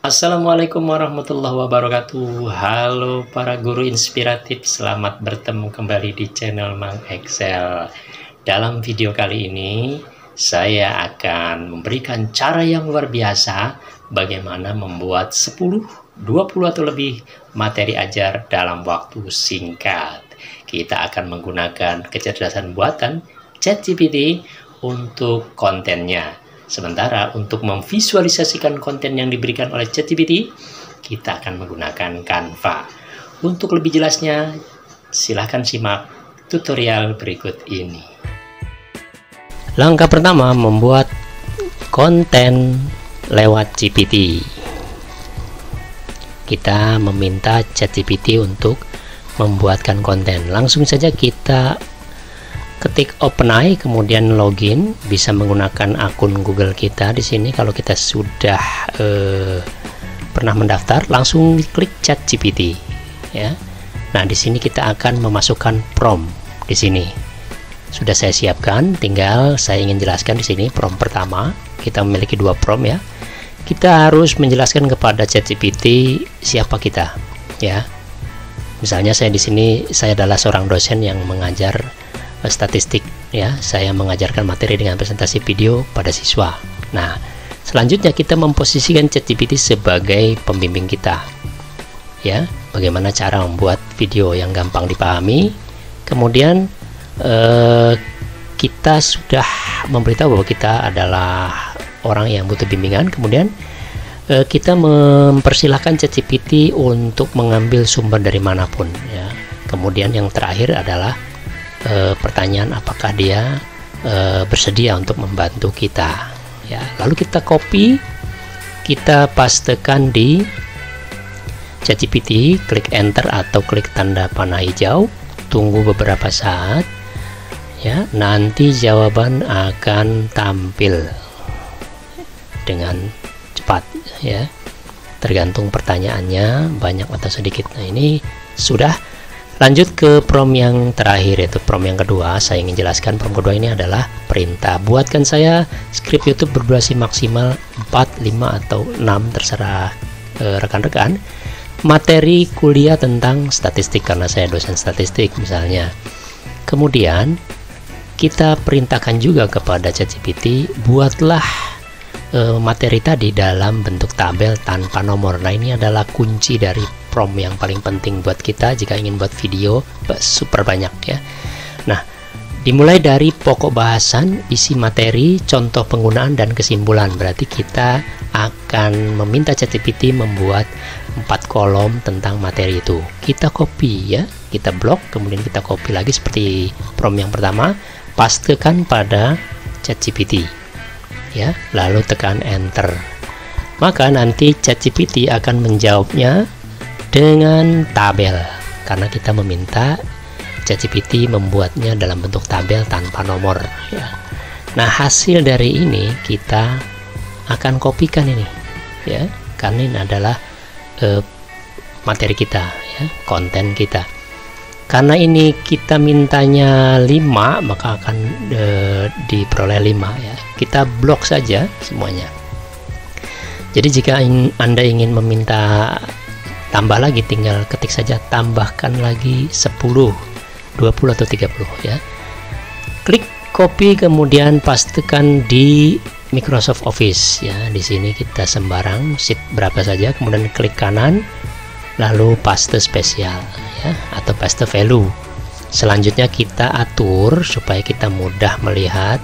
Assalamualaikum warahmatullahi wabarakatuh. Halo para guru inspiratif, selamat bertemu kembali di channel Mang Excel. Dalam video kali ini saya akan memberikan cara yang luar biasa bagaimana membuat 10, 20 atau lebih materi ajar dalam waktu singkat. Kita akan menggunakan kecerdasan buatan ChatGPT untuk kontennya. Sementara untuk memvisualisasikan konten yang diberikan oleh ChatGPT, kita akan menggunakan Canva. Untuk lebih jelasnya, silahkan simak tutorial berikut ini. Langkah pertama, membuat konten lewat GPT. Kita meminta ChatGPT untuk membuatkan konten. Langsung saja kita ketik OpenAI, kemudian login, bisa menggunakan akun Google kita di sini. Kalau kita sudah pernah mendaftar, langsung klik ChatGPT ya. Nah, di sini kita akan memasukkan prompt di sini. Sudah saya siapkan, tinggal saya ingin jelaskan di sini prompt pertama. Kita memiliki dua prompt ya. Kita harus menjelaskan kepada ChatGPT siapa kita ya. Misalnya saya di sini, saya adalah seorang dosen yang mengajar statistik ya, saya mengajarkan materi dengan presentasi video pada siswa. Nah, selanjutnya kita memposisikan ChatGPT sebagai pembimbing kita ya, bagaimana cara membuat video yang gampang dipahami. Kemudian kita sudah memberitahu bahwa kita adalah orang yang butuh bimbingan. Kemudian kita mempersilahkan ChatGPT untuk mengambil sumber dari manapun ya. Kemudian yang terakhir adalah pertanyaan apakah dia bersedia untuk membantu kita ya. Lalu kita copy, kita pastekan di ChatGPT, klik enter atau klik tanda panah hijau, tunggu beberapa saat ya, nanti jawaban akan tampil dengan cepat ya, tergantung pertanyaannya banyak atau sedikit. Nah, ini sudah. Lanjut ke prompt yang terakhir, yaitu prompt yang kedua. Saya ingin jelaskan prompt kedua ini adalah perintah. Buatkan saya skrip YouTube berdurasi maksimal 4, 5, atau 6, terserah rekan-rekan. Materi kuliah tentang statistik, karena saya dosen statistik misalnya. Kemudian kita perintahkan juga kepada ChatGPT, buatlah materi tadi dalam bentuk tabel tanpa nomor. Nah, ini adalah kunci dari prompt yang paling penting buat kita jika ingin buat video super banyak ya. Nah, dimulai dari pokok bahasan, isi materi, contoh penggunaan, dan kesimpulan. Berarti kita akan meminta ChatGPT membuat 4 kolom tentang materi itu. Kita copy ya, kita blok, kemudian kita copy lagi seperti prompt yang pertama, pastekan pada ChatGPT ya, lalu tekan enter. Maka nanti ChatGPT akan menjawabnya dengan tabel, karena kita meminta ChatGPT membuatnya dalam bentuk tabel tanpa nomor ya. Nah, hasil dari ini kita akan kopikan ini ya, karena ini adalah materi kita ya, konten kita. Karena ini kita mintanya 5, maka akan diperoleh 5 ya. Kita blok saja semuanya. Jadi jika Anda ingin meminta tambah lagi, tinggal ketik saja tambahkan lagi 10, 20 atau 30 ya. Klik copy, kemudian pastekan di Microsoft Office ya. Di sini kita sembarang sheet berapa saja, kemudian klik kanan, lalu paste spesial ya, atau paste value. Selanjutnya kita atur supaya kita mudah melihat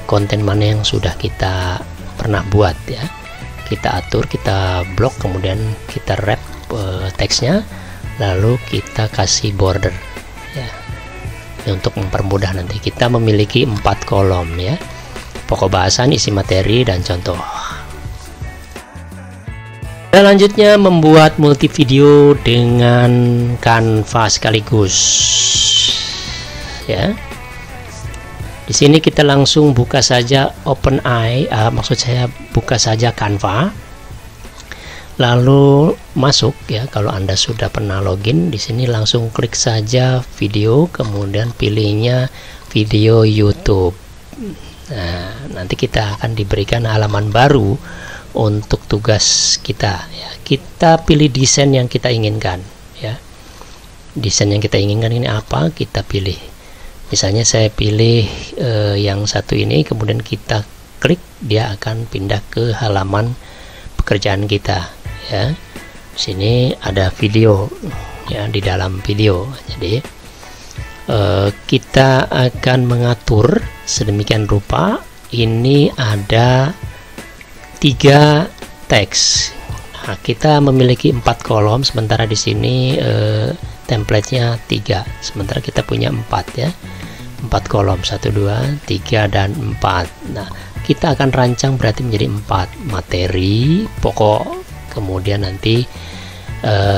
konten mana yang sudah kita pernah buat ya. Kita atur, kita blok, kemudian kita wrap teksnya, lalu kita kasih border ya. Ini untuk mempermudah, nanti kita memiliki 4 kolom ya, pokok bahasan, isi materi, dan contoh. Dan selanjutnya membuat multi video dengan Canva sekaligus ya. Di sini kita langsung buka saja OpenAI, maksud saya buka saja Canva, lalu masuk ya. Kalau Anda sudah pernah login, di sini langsung klik saja video, kemudian pilihnya video YouTube. Nah, nanti kita akan diberikan halaman baru untuk tugas kita ya. Kita pilih desain yang kita inginkan ya. Desain yang kita inginkan ini apa, kita pilih. Misalnya saya pilih yang satu ini, kemudian kita klik, dia akan pindah ke halaman pekerjaan kita ya. Sini ada video ya, di dalam video. Jadi kita akan mengatur sedemikian rupa. Ini ada 3 teks. Nah, kita memiliki 4 kolom, sementara di sini template-nya 3, sementara kita punya 4 ya. 4 kolom, 1, 2, 3, dan 4. Nah, kita akan rancang berarti menjadi 4 materi pokok. Kemudian nanti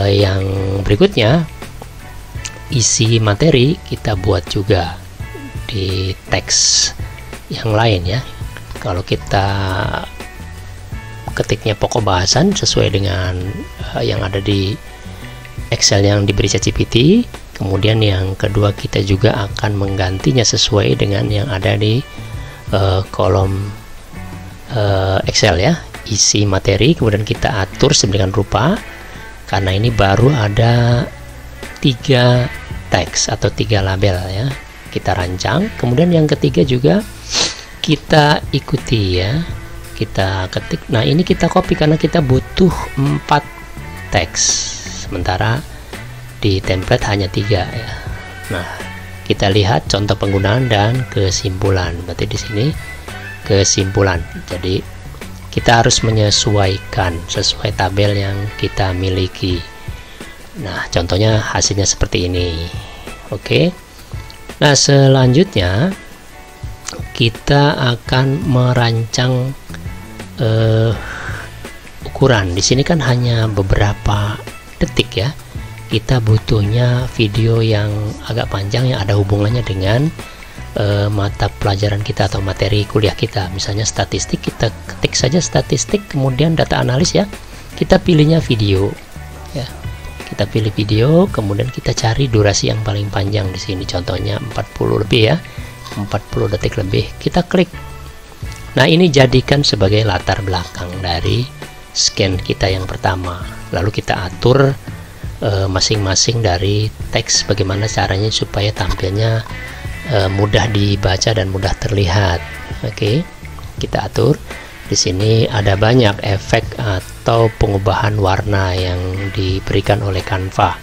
yang berikutnya isi materi kita buat juga di teks yang lain ya. Kalau kita ketiknya pokok bahasan sesuai dengan yang ada di Excel yang diberi ChatGPT, kemudian yang kedua kita juga akan menggantinya sesuai dengan yang ada di kolom Excel ya, isi materi. Kemudian kita atur sedemikian rupa, karena ini baru ada 3 teks atau 3 label ya, kita rancang. Kemudian yang ketiga juga kita ikuti ya, kita ketik. Nah, ini kita copy karena kita butuh 4 teks, sementara di template hanya 3 ya. Nah, kita lihat contoh penggunaan dan kesimpulan. Berarti di sini kesimpulan. Jadi kita harus menyesuaikan sesuai tabel yang kita miliki. Nah, contohnya hasilnya seperti ini. Oke. Nah, selanjutnya kita akan merancang ukuran. Di sini kan hanya beberapa detik ya. Kita butuhnya video yang agak panjang yang ada hubungannya dengan mata pelajaran kita atau materi kuliah kita. Misalnya statistik, kita ketik saja statistik, kemudian data analis ya. Kita pilihnya video ya. Kita pilih video, kemudian kita cari durasi yang paling panjang di sini. Contohnya 40 lebih ya. 40 detik lebih. Kita klik. Nah, ini jadikan sebagai latar belakang dari scan kita yang pertama. Lalu kita atur masing-masing dari teks bagaimana caranya supaya tampilnya mudah dibaca dan mudah terlihat. Oke, kita atur. Di sini ada banyak efek atau pengubahan warna yang diberikan oleh Canva.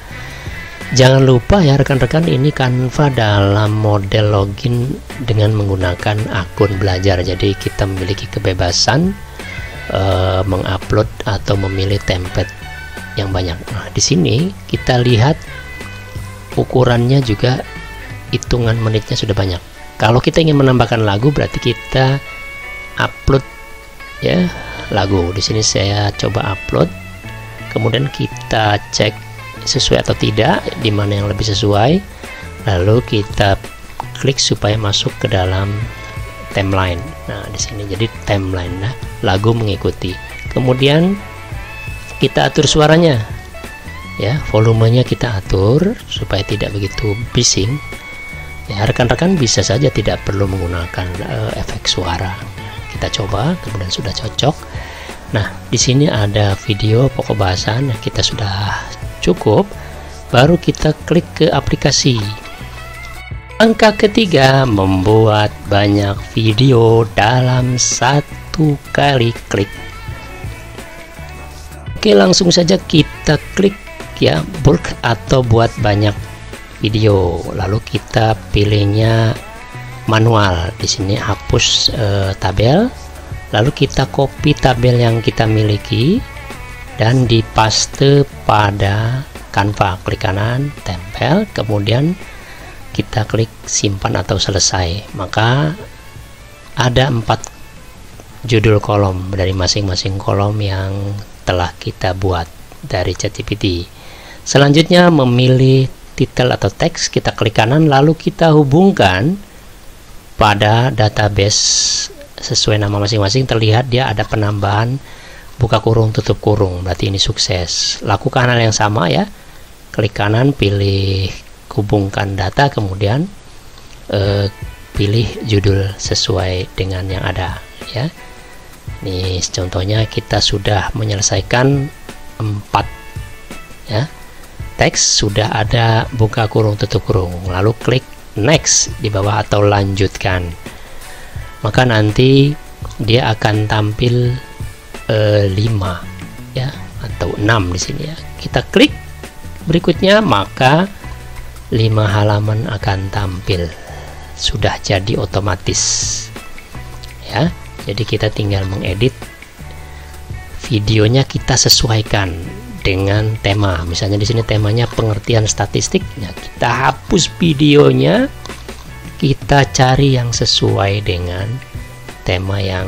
Jangan lupa ya rekan-rekan, ini Canva dalam model login dengan menggunakan akun belajar. Jadi kita memiliki kebebasan mengupload atau memilih template yang banyak. Nah, di sini kita lihat ukurannya juga, hitungan menitnya sudah banyak. Kalau kita ingin menambahkan lagu, berarti kita upload ya lagu. Di sini saya coba upload, kemudian kita cek sesuai atau tidak, di mana yang lebih sesuai, lalu kita klik supaya masuk ke dalam timeline. Nah, di sini jadi timeline, nah, lagu mengikuti. Kemudian kita atur suaranya ya, volumenya kita atur supaya tidak begitu bising ya. Rekan-rekan bisa saja tidak perlu menggunakan efek suara. Kita coba, kemudian sudah cocok. Nah, di sini ada video pokok bahasan. Nah, kita sudah cukup, baru kita klik ke aplikasi. Langkah ketiga, membuat banyak video dalam satu kali klik. Oke, langsung saja kita klik ya, bulk atau buat banyak video. Lalu kita pilihnya manual. Di sini hapus tabel. Lalu kita copy tabel yang kita miliki dan dipaste pada Canva. Klik kanan, tempel, kemudian kita klik simpan atau selesai. Maka ada 4 judul kolom dari masing-masing kolom yang telah kita buat dari ChatGPT. Selanjutnya memilih titel atau teks, kita klik kanan, lalu kita hubungkan pada database sesuai nama masing-masing. Terlihat dia ada penambahan buka kurung tutup kurung, berarti ini sukses. Lakukan hal yang sama ya, klik kanan, pilih hubungkan data, kemudian pilih judul sesuai dengan yang ada ya. Nih contohnya kita sudah menyelesaikan 4 ya. Teks sudah ada buka kurung tutup kurung, lalu klik next di bawah atau lanjutkan, maka nanti dia akan tampil 5 ya atau 6 di sini ya. Kita klik berikutnya, maka 5 halaman akan tampil, sudah jadi otomatis ya. Jadi kita tinggal mengedit videonya, kita sesuaikan dengan tema. Misalnya di sini temanya pengertian statistik, ya kita hapus videonya, kita cari yang sesuai dengan tema yang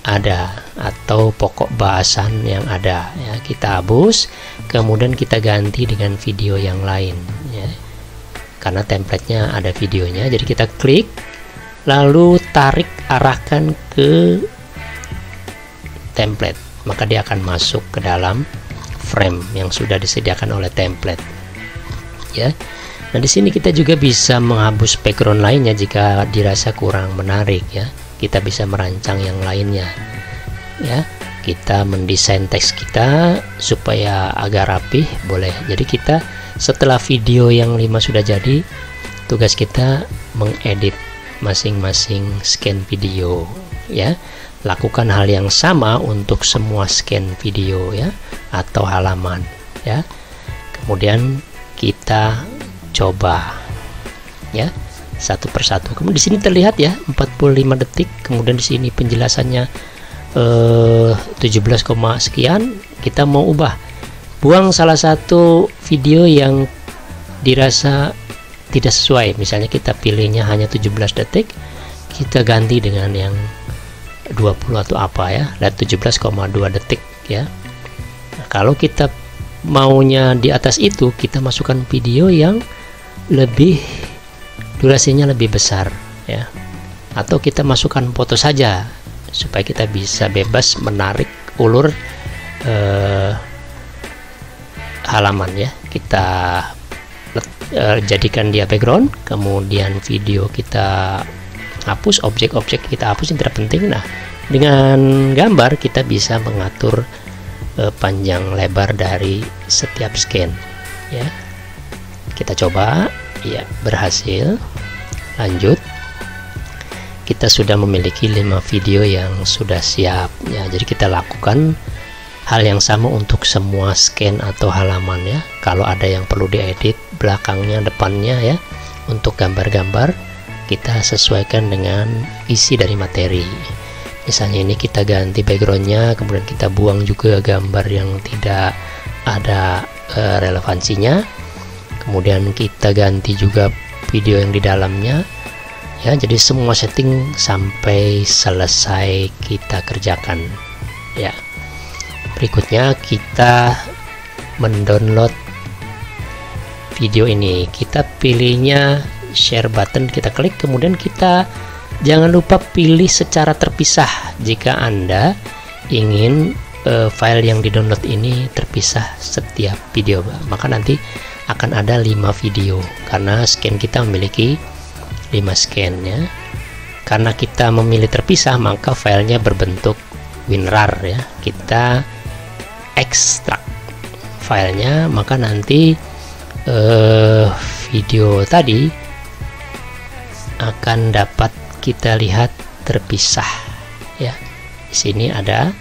ada atau pokok bahasan yang ada ya. Kita hapus, kemudian kita ganti dengan video yang lain ya. Karena templatenya ada videonya, jadi kita klik lalu tarik arahkan ke template, maka dia akan masuk ke dalam frame yang sudah disediakan oleh template ya. Nah di sini kita juga bisa menghapus background lainnya jika dirasa kurang menarik ya. Kita bisa merancang yang lainnya ya. Kita mendesain teks kita supaya agak rapih, boleh. Jadi kita setelah video yang 5 sudah jadi, tugas kita mengedit masing-masing scan video ya. Lakukan hal yang sama untuk semua scan video ya atau halaman ya. Kemudian kita coba ya satu persatu. Kemudian di sini terlihat ya 45 detik. Kemudian di sini penjelasannya 17, sekian. Kita mau ubah, buang salah satu video yang dirasa tidak sesuai. Misalnya kita pilihnya hanya 17 detik, kita ganti dengan yang 20 atau apa ya, lihat 17,2 detik ya. Nah, kalau kita maunya di atas itu, kita masukkan video yang lebih durasinya lebih besar ya, atau kita masukkan foto saja supaya kita bisa bebas menarik ulur halaman ya. Kita jadikan dia background, kemudian video kita hapus, objek-objek kita hapus yang tidak penting. Nah dengan gambar kita bisa mengatur panjang lebar dari setiap scan ya. Kita coba ya, berhasil. Lanjut, kita sudah memiliki 5 video yang sudah siap ya. Jadi kita lakukan hal yang sama untuk semua scan atau halaman ya. Kalau ada yang perlu diedit belakangnya, depannya ya, untuk gambar-gambar kita sesuaikan dengan isi dari materi. Misalnya ini kita ganti backgroundnya, kemudian kita buang juga gambar yang tidak ada relevansinya, kemudian kita ganti juga video yang di dalamnya ya. Jadi semua setting sampai selesai kita kerjakan ya. Berikutnya kita mendownload video ini. Kita pilihnya share button, kita klik, kemudian kita jangan lupa pilih secara terpisah jika Anda ingin file yang di download ini terpisah setiap video, maka nanti akan ada 5 video karena scan kita memiliki 5 scan ya. Karena kita memilih terpisah, maka filenya berbentuk WinRAR ya. Kita ekstrak filenya, maka nanti video tadi akan dapat kita lihat terpisah ya. Di sini ada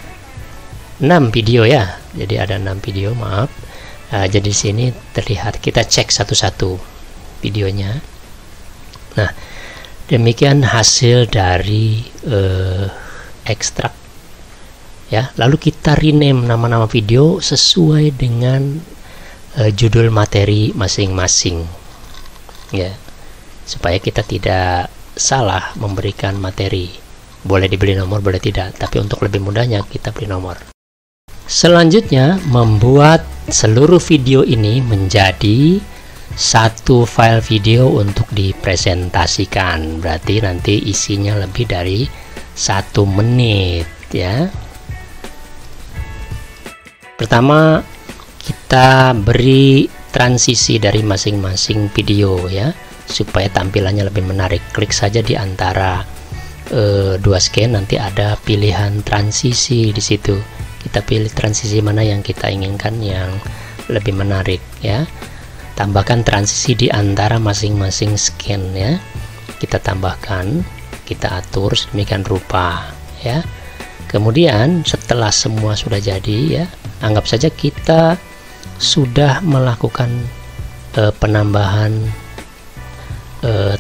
6 video ya. Jadi ada 6 video, maaf. Jadi di sini terlihat, kita cek satu-satu videonya. Nah, demikian hasil dari ekstrak ya. Lalu kita rename nama-nama video sesuai dengan judul materi masing-masing ya, supaya kita tidak salah memberikan materi. Boleh diberi nomor, boleh tidak, tapi untuk lebih mudahnya kita beri nomor. Selanjutnya, membuat seluruh video ini menjadi satu file video untuk dipresentasikan. Berarti nanti isinya lebih dari 1 menit ya. Pertama, kita beri transisi dari masing-masing video ya, supaya tampilannya lebih menarik. Klik saja di antara 2 scan, nanti ada pilihan transisi di situ. Kita pilih transisi mana yang kita inginkan yang lebih menarik ya. Tambahkan transisi di antara masing-masing scan ya. Kita tambahkan, kita atur sedemikian rupa ya. Kemudian setelah semua sudah jadi ya, anggap saja kita sudah melakukan penambahan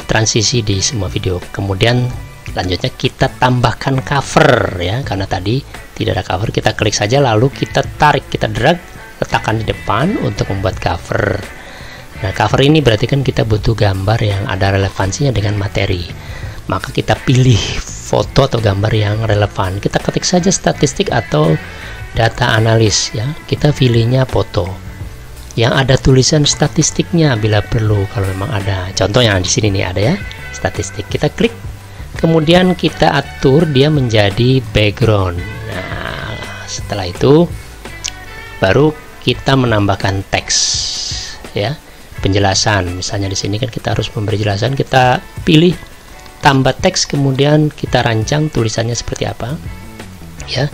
transisi di semua video. Kemudian lanjutnya kita tambahkan cover ya, karena tadi tidak ada cover. Kita klik saja lalu kita tarik, kita drag, letakkan di depan untuk membuat cover. Nah, cover ini berarti kan kita butuh gambar yang ada relevansinya dengan materi. Maka kita pilih foto atau gambar yang relevan. Kita ketik saja statistik atau data analis ya. Kita pilihnya foto yang ada tulisan statistiknya bila perlu, kalau memang ada. Contohnya di sini nih ada ya, statistik. Kita klik, kemudian kita atur dia menjadi background. Nah, setelah itu baru kita menambahkan teks ya, penjelasan. Misalnya di sini kan kita harus memberi penjelasan, kita pilih tambah teks, kemudian kita rancang tulisannya seperti apa ya,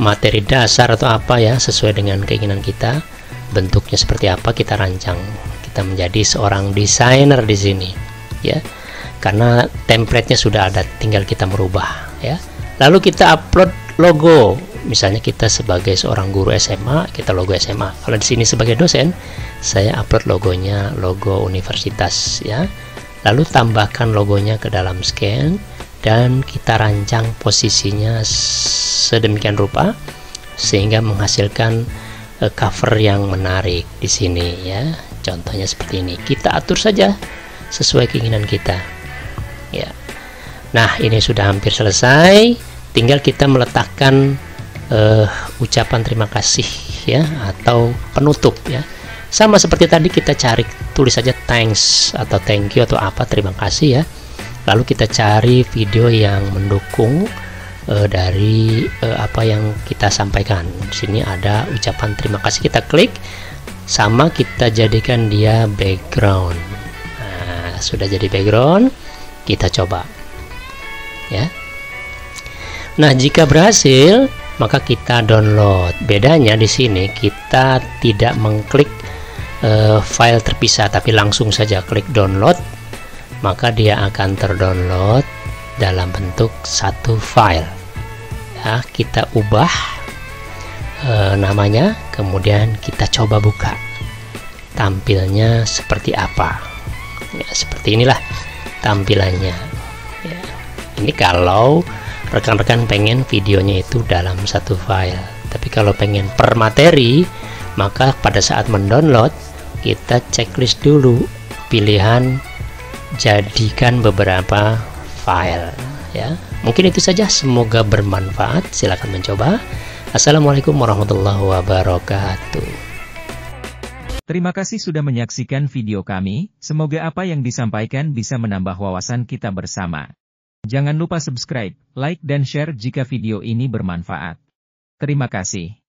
materi dasar atau apa ya, sesuai dengan keinginan kita. Bentuknya seperti apa kita rancang. Kita menjadi seorang desainer di sini ya, karena template-nya sudah ada, tinggal kita merubah ya. Lalu kita upload logo. Misalnya kita sebagai seorang guru SMA, kita logo SMA. Kalau di sini sebagai dosen, saya upload logonya, logo universitas ya. Lalu tambahkan logonya ke dalam scan dan kita rancang posisinya sedemikian rupa sehingga menghasilkan cover yang menarik di sini ya. Contohnya seperti ini. Kita atur saja sesuai keinginan kita. Ya. Nah, ini sudah hampir selesai. Tinggal kita meletakkan ucapan terima kasih ya, atau penutup ya. Sama seperti tadi, kita cari, tulis saja thanks atau thank you atau apa, terima kasih ya. Lalu kita cari video yang mendukung dari apa yang kita sampaikan. Di sini ada ucapan terima kasih, kita klik, sama kita jadikan dia background. Nah, sudah jadi background, kita coba ya. Nah, jika berhasil maka kita download. Bedanya di sini kita tidak mengklik file terpisah, tapi langsung saja klik download, maka dia akan terdownload dalam bentuk satu file ya. Kita ubah namanya, kemudian kita coba buka tampilnya seperti apa ya. Seperti inilah tampilannya ya. Ini kalau rekan-rekan pengen videonya itu dalam satu file. Tapi kalau pengen per materi, maka pada saat mendownload kita checklist dulu pilihan jadikan beberapa file ya. Mungkin itu saja, semoga bermanfaat. Silahkan mencoba. Assalamualaikum warahmatullahi wabarakatuh. Terima kasih sudah menyaksikan video kami. Semoga apa yang disampaikan bisa menambah wawasan kita bersama. Jangan lupa subscribe, like dan share jika video ini bermanfaat. Terima kasih.